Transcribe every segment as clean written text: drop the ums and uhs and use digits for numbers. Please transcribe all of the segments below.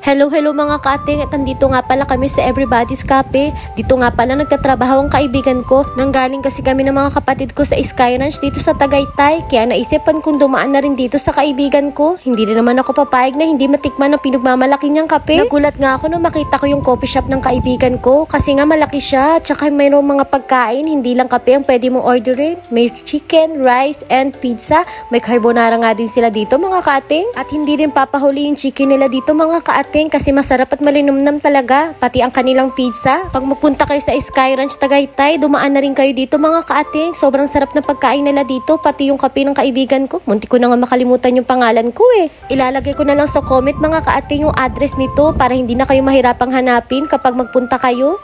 Hello mga ka-ating, at nandito nga pala kami sa Everybody's Cafe. Dito nga pala nagtatrabaho ang kaibigan ko. Nanggaling kasi kami ng mga kapatid ko sa Sky Ranch dito sa Tagaytay. Kaya naisipan kong dumaan na rin dito sa kaibigan ko. Hindi rin naman ako papayag na hindi matikman ang pinagmamalaki niyang kape. Nagulat nga ako nung makita ko yung coffee shop ng kaibigan ko. Kasi nga malaki siya, tsaka mayroong mga pagkain, hindi lang kape ang pwede mong orderin. May chicken, rice, and pizza. May carbonara nga din sila dito mga ka-ating. At hindi rin papahuli yung chicken nila dito mga ka-ating. Kasi masarap at malinamnam talaga, pati ang kanilang pizza. Pag magpunta kayo sa Sky Ranch Tagaytay, dumaan na rin kayo dito mga ka-ating. Sobrang sarap na pagkain nila dito, pati yung kape ng kaibigan ko. Munti ko na nga makalimutan yung pangalan ko eh. Ilalagay ko na lang sa comment mga ka-ating yung address nito para hindi na kayo mahirapang hanapin kapag magpunta kayo.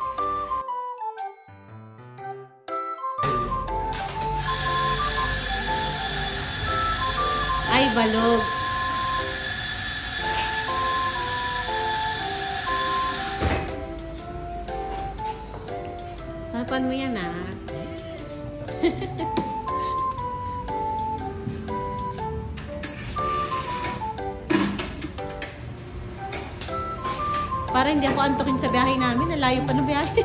Ay, balog. Sarapan mo yan ah. Para hindi ako antukin sa biyahe namin. Nalayo pa ng biyahe.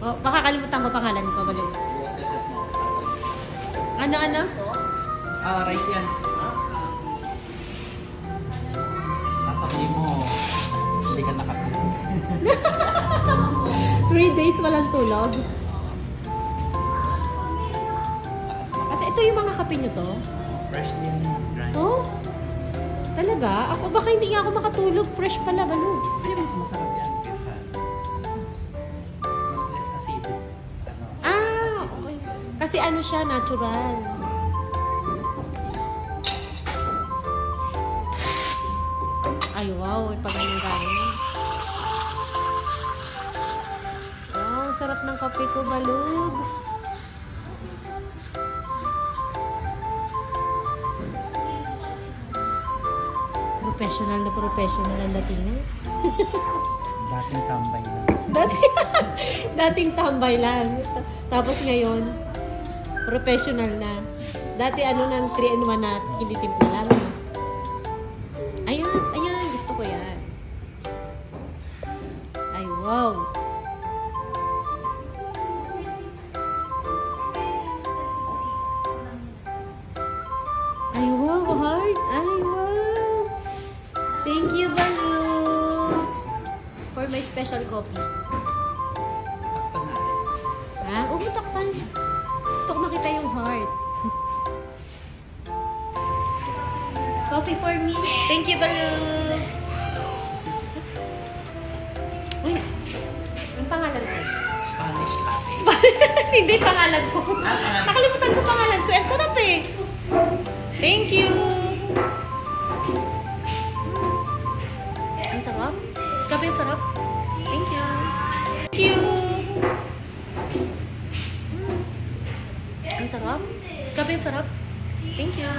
Oh, baka kalimutan ko pangalan ko. Balik. Ano? Rice yan. Sasabihin mo, hindi ka nakatulog. 3 days walang tulog. Kasi ito yung mga kape nyo to? Fresh din. Oh? Talaga? Ako baka hindi nga ako makatulog. Fresh pala, balubs. Hindi, mas masarap yan kesa mas less acidic. Okay. Kasi ano siya, natural. Ay, wow. Pag ganyan galing. Wow, sarap ng kape ko, balog. Professional ang datingan. Dating tambay lang. Dating tambay lang. Tapos ngayon, professional na. Dati ano nang 3-in-1 na kinitimpla lang. Ayan, gusto ko yan. Ay, wow. Ay, wow, heart. Ay, wow. Thank you, Balooks, for my special coffee. Takpan natin. Ha? Huwag mo takpan. Gusto ko makita yung heart. Coffee for me. Thank you, Balooks. Uy, ang pangalan ko? Spanish latte. Hindi pangalan ko. Nakalimutan ko pangalan ko. Ang sarap eh. Thank you. Ang sarap. Kape ang sarap. Thank you. Thank you. Ang sarap. Kape ang sarap. Thank you.